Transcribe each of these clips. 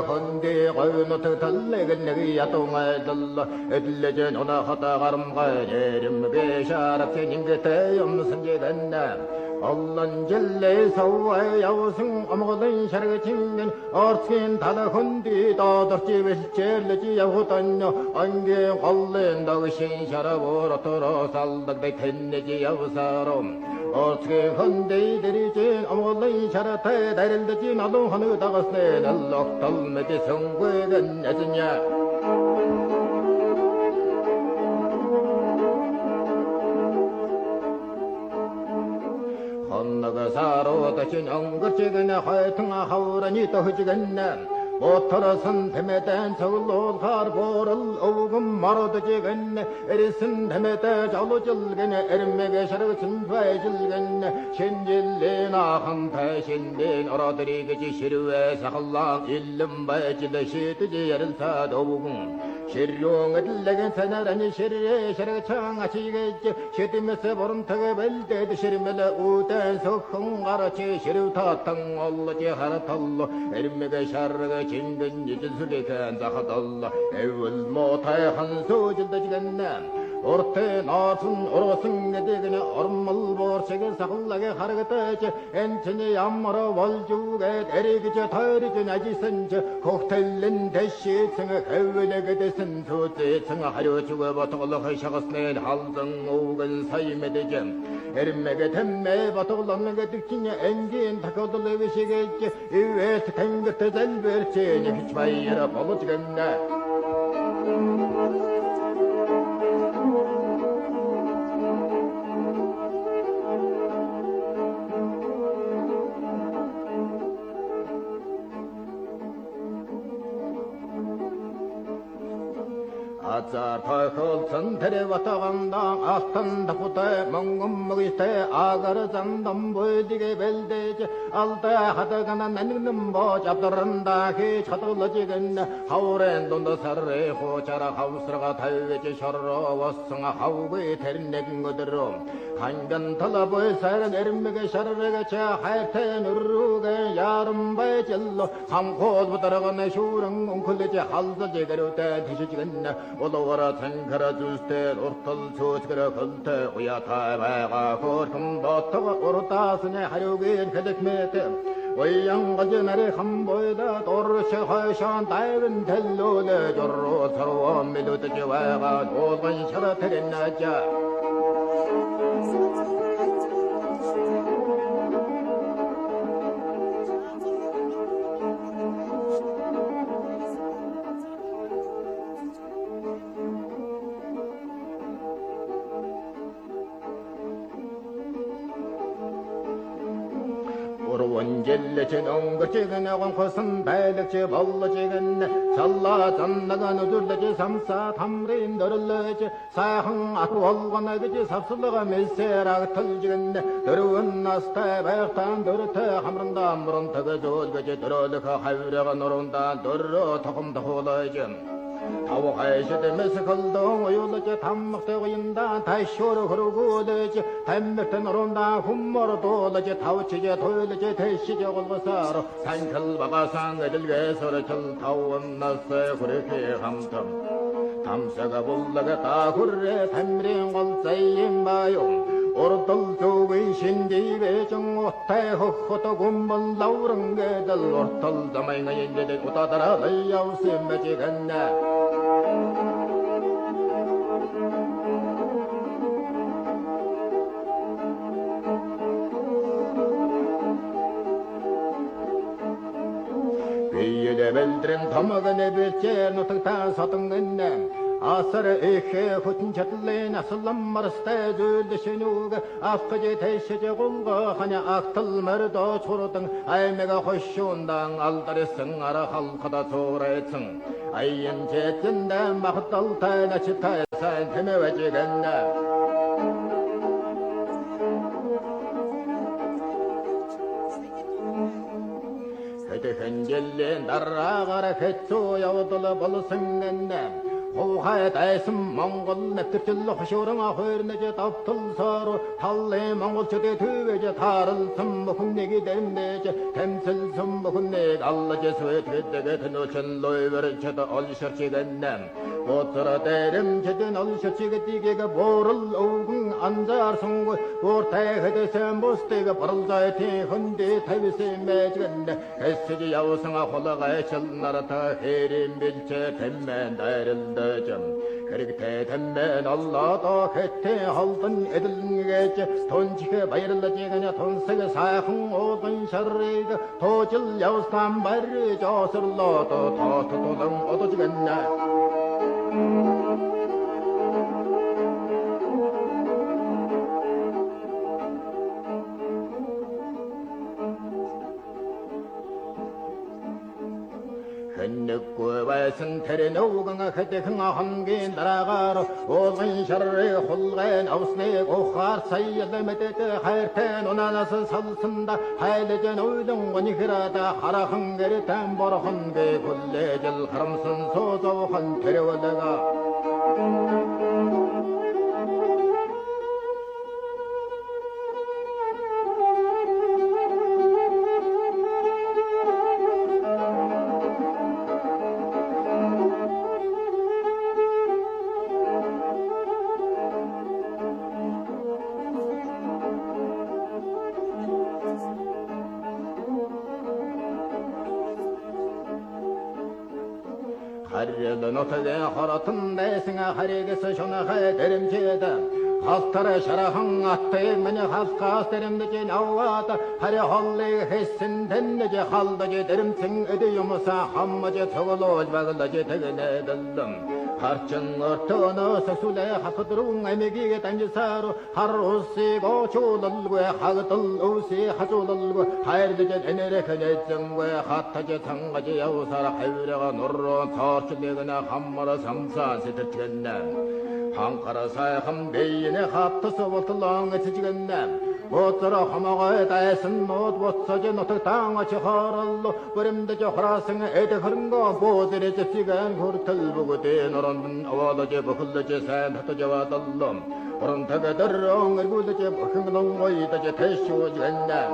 헌데 거유노 틀레겐내기 야동아들라 에들레전 오나 하다 가름가 예림 베샤랍체 닝게테 염선제간나 얼른 질레 서와의 야우승 어머거든 샤르게 칭는 어르신 다다 헌디 다더지 웨실제르지 야후단요 안개 걸렌 너신 샤라보로 토로 살덕대 텐내지 야우사롬 어떻게 헌데이들이진 어머거든 샤라타에 다릴드지 나도 하느 다가스네 날럭 덜메지 성괴는 내즈냐 건너가 사로 다신 엉거지근에 화이팅아 하우라니 떠지겠네 못털어선 뱀에댄 서울로 가르보를 오금 말아드지겠네 에리슨 뱀에대 자루질겠네 에름에게 샤르 진화에 질겠네 신질리나 한패 신린 얼어들이겠지 시루에 사글랑 일름 바에질러 시드지 에른사 도우궁 시룡을 들레겐 사나라니 시리에 샤르 창아치겠지 시드메스 보름타게 벨데드 시리멜레 우댄 석흥가라치 시루 타탕 올라지 하라탈로 에름에게 샤르가 진근 이진수리 간자하달라 에울 못해 한소진다지겠네 오르테 나순 오르승 내대그냐 얼음물 보르세게 사글라게 하르겠다지 엔천이 암마라 월주게 에리기저 다리저 나지선저 호텔린 대시승의 개외내게 대선 소재승 하려 죽어버터글러 하샤갔네 할등 오근 사이메대점 에림메게 템메 버터글러는게 득치냐 엔진 타거들레 위시겠지 이외에서 탱긋해 젤베르체니 히치바이라 버버지겠네 아짜 파홀 선테레 왔다간당 아스탄 다푸테 멍금 먹이테 아가르 잔담 보이디게 벨데제 알테 하다가나 나는 뭐 잡더란다 히 차돌러지겠네 하오렌 돈도 사르레 호자라 하우스라가 달외지 셔러 워승아 하우구이 데린내긴 거대로 간간 털어보이 사는 에름메게 셔러레게 제 하이테 누르게 야름바에 jel로 삼코도 들어가네 슈릉 웅클리지 할서지게로 때 뒤지겠네 오도와라 탱카라 주스테 오르털 소치그라 건테 오야타바가 고금버터가 오르타스네 하려긴 그득메테 오양가지 나리 한보에다 도르시 하이션 다이른 델로네 조르 서로 미루드지 와가 오건 셔라테린 나자 원질레진 엉거지근에 왕코선 발력지 벌러지근네 잘라 잔나가 누들레지 삼사 담린 너를레지 사항 아쿠 월관나기지 삽슬러가 밀세락 털지근네 더러운 나스타에 백탄 더르테 함른다 무런타가 졸거지 더러르카 하유려가 노른다 더러 토금다 호러지 타워하이시데 메스컬동 오요르지 담먹대고 인다 다이쇼르 흐르고르지 담맥대 노른다 훔머로 돌르지 타우치지 도열르지 대시지 올거사로 산클 바가상 애들게서르 절 타원 나세 그렇게 함탐 담사가 볼라가 다구르레 담ring 올자이마요 오르돌 조의 신디베 정오타에 허허도 군번 라우릉게들 오르돌 자마이가 인제데 오다다라 레이아우스 메지간나 위에 벨드렌 더먹은 베체 노탁타 사등근네 아사르 에헤 후틴차틀레 나슬람 마르스테 줄드시누가 아프제 대시제 공가 하냐 악틀 마르도 초로등 알메가 호쇼운당 알다레 승아라 할카다 소레층 아이엔 제쩐다 마흐탈타 나치타 산테메 와지간나 그때 현jel레 나라가라 개초 야오돌라 벌승nen네 호하에 대슴 몽골 냅들질러 허쇼랑아 허르내제 답틀서로 탈레 몽골 저대 두외제 다른 섬먹은 내기 댐내제 댐슬 섬먹은 내 알라제 스웨 되게 드노천 로이버를 쳐도 얼셔치겠남 못들어 대름 제든 얼셔치겠디게가 보를 오근 안자ር 송고 오르타에 헤데세 모스테가 버를자에 티 헌데 타비세 매지겠네 에스지 야우성아 홀라가에 철나라타 헤린 밀체 댐맨 다이를 점 그렇게 댐맨 알라다 헤테 할던 애들게제 돈지게 바이를라지 그냐 돈세게 사흥 오던 샤르리가 도질 야우스탄 바리 저슬러도 도도도등 오도지겠네 흔느고 발승 테레노강아 그때 흥아 한게 날아가로 오은 샤르레 홀가엔 아우스네 고하르 사이야들 메테테 하이테 노나나서 살선다 하이레제 노이동원이 흐라다 하라 한게리 템보로 한게 굴레질 하람선 소조 한 테레월레가 하리를 노트게 허렇던 내생아 하리게서 쇼나하에 데림체다 하스타라 샤라항 아테에 마냐 하스카스 데림드지 나와다 하리 홀리 헤신 덴드지 할드지 데림생 에디 요모사 함마지 저걸로 바글라지 되게네들름 harcın ortağına sesule hakıdırın emeği tanjısaru harusi goçulul ve hagdıl usi haculul ve hayırdıca enere kenecin ve hattaca tangaca yavsar hayviraga nurru tarçılegine hammara samsa setirtgenne hankara sayhım beyine hattısı otulan etici Otara hamaga daysın not botsaca notu tanga çıkarallı Bölümdece harasın ede hırınga bozire cesigen hurtul bugude Norandın avadaca bakıllaca sen hataca vadallım Orun tegedir ağır gudaca bakınglan oydaca teşşu cigenne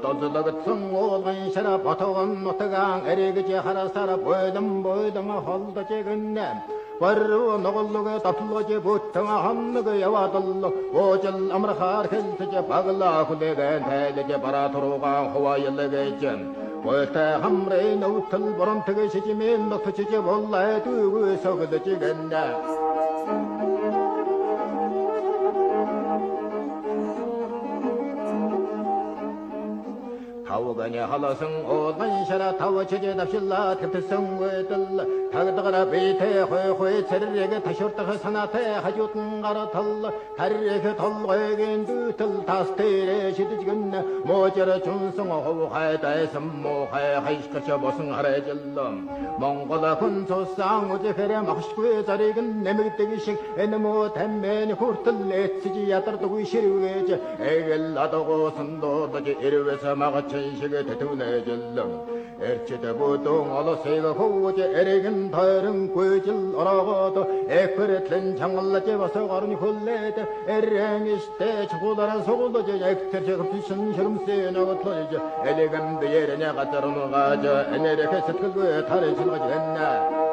Dozulagıtsın oğlan şarap atağın otagan Erigece harasara boydum halda çeginnem Varru noğulluğu tatlıcı buttana hamlığı yavadıllı Ocul amrahar keltice bagla kulegen Teylece bara turugan hova yılı geçen Boyta hamreyn utul borun tıgışıcı min noktuçıcı Vallahi duygu soğudu çeginnem 타오가냐 할라성 오간샤라 타오체제 답실라 탭트성 외들 타그다가라 베이테 호이호이 체르레게 타쇼르타가 사나테 하주튼 가라탈라 다리레게 털고에겐 두틀 타스테레 시드지근 모저라 준성 호하에다에 섬모하에 하이시카샤 모승하레 질럼 몽골라 군소상 오제페레 막시구에 자리근 내미기떼기식 에너모 템메니 후르틀 에치지 야따르도구 시르웨제 에겔라도고 선도도지 이르웨서 막아치 인식의 대통령의 전령 에르치대 보통 알아세가 호우제 에레긴 다른 구질 알아가도 에크레틀린 장갈라제 와서 가르니 홀레데 에랭이시대 주고다란 소고도제 액터제 급신 시름세 나가토제 엘레간데 예레냐 가자르노 가자 에네레케 세트그에 다른 실가지 했나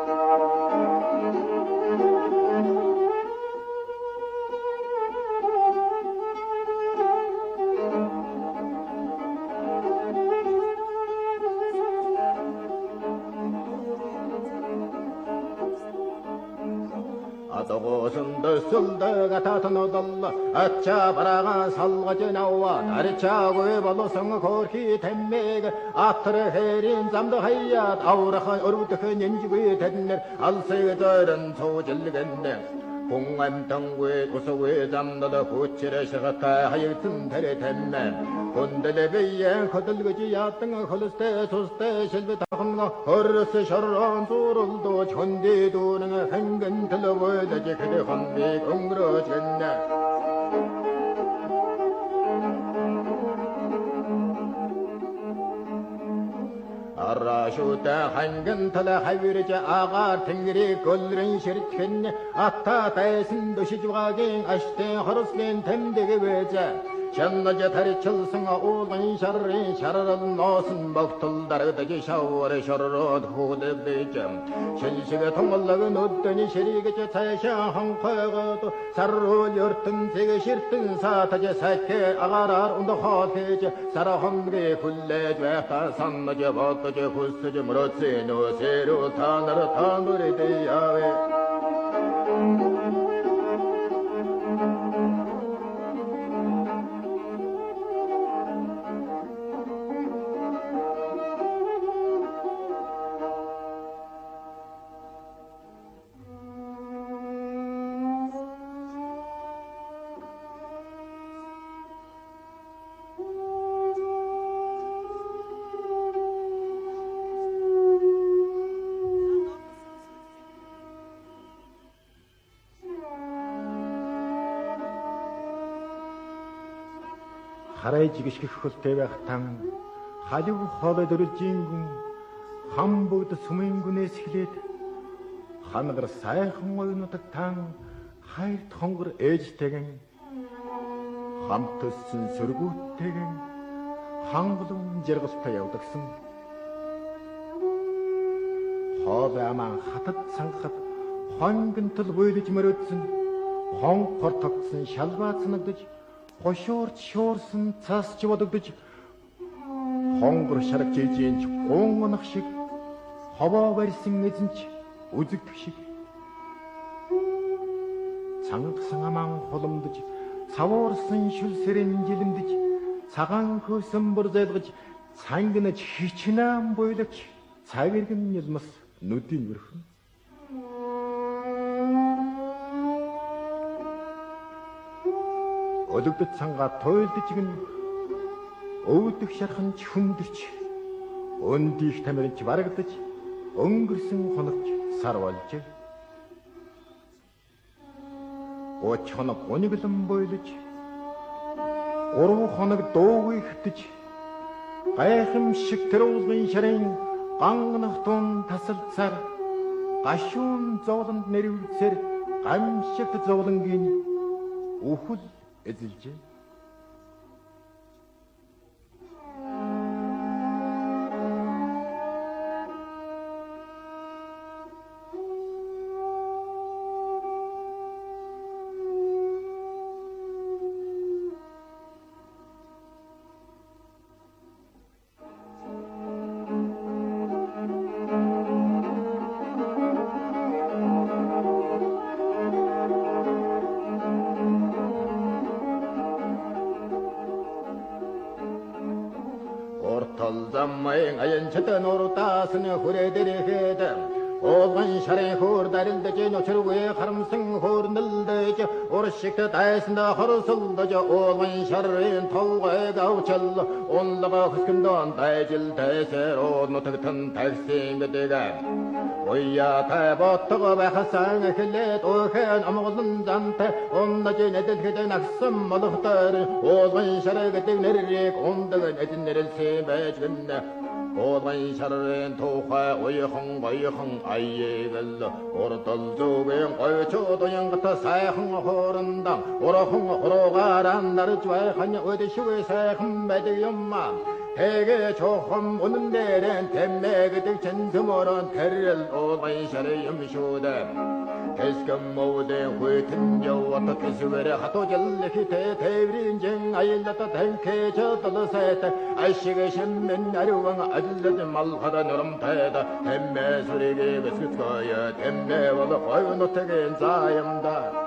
도고선 덜술더가 다터노달라 아차 바라가 살가지 나와 다리차고에 발로성 거기 댐메가 아트레 헤린 잠도 하야 아우라한 어루부터 연지구에 됐네 알세가 저런 소질리겠네 공안 당구에 고소에 잠나다 고치레 셔가타 하여튼 데레 됐네 본데레 베이에 거들거지 야땅 헐스테 소스테 실베 다함나 허르스 셔런 소를도 전대도는 행근 들러보여다지 그대 환비 공그러졌네 Aşuta hangen tala havirce ağar tengri golren şeritken atta taysin döşicvagin aşte horuslen temdege bece Şannaca tari çılsına oğlan şarri şararın olsun baktıldarıdaki şavre şarrod hudebdeycem Şenşige tongalagın öddeni şerigece sayşa hanqaygadı sarrol yörtün tege şirtin sataca sakke ağarar onda hafece sarahımge kullec vekta sannaca bakıca kustuca murotse no seru tanır tanır edeyave Харай жигшгэх хөлтэй байх тан халив хоолой дөржингүн хам бүгд сүмэнгүнээс эхлээд ханагар сайхан оюунуудад тан хайрт хонгор ээжтэйгэн хамтсан сөргүүттэйгэн хангалуун жаргалтай явдагсан хоол аман хатад сангахад хонгонтол буйлж мөрөөдсөн хонгор тогтсон шалбаацнагдаж Хошуурч шуурсан цаасч бодогдож хонгор шараг жижинч гонгонох шиг ховоо барьсан эзэнч үзэгдэх шиг цангасан аман холомдож цавуурсан шүл сэрэн жилэмдэж цагаан хөөсөн бүр зайлгаж цангинаж хичнээн буйлагч цагиргэн нэлмас нүдийн өрхөн Ölügдөд цангаа туйлдж гэн өвдөх шарханч хүндэрч өндийх тамирч барагдаж өнгөрсөн хоногч сар болж Оч хоног униглан бойлож уруу хоног дуугүй хэтж гайхамшиг тэр уулын шарын гангнах тун тасалцаар гашуун зовлонд нэрвэлцэр гамшигт зовлонгийн үхэл эзэлжээ Zammayın ayın çeten ortasını hurederihedim Oğlan şarı hur darildeci noçurguya karımsın hur nıldeci Orşikte taysında horusıldeci Oğlan şarın tolgaya gavçıl Onlağa hıskından taycil tayser onu tıktın taksim edigen Oya kaybottығы bakısan ekillet Oğlan amğılın zantı Onda cennedet giden aksım malıqtar Oğlan şarı gittik nerik Ondağın edinlerilsin becginne Oğlan şarın tuğa uyğın ayyegil Ortal zubin koyçu doyangıta sayhın horundan Orahın horuğaranlar cvayhan ödüşüge sayhın bediyumma Tege çoğum onun deren temmegidik çenzim oran terrel Oğlan şarıyım şudem Keskin mağden hüytün yavata kesivere Hato jelliki tevrincen ayıllata tenke çatılı sayta Ayşıge şemmen arıvan acılladı malhada nürüm tayda Temme sürege besküt koya Temme valı koyunu tegen zayımda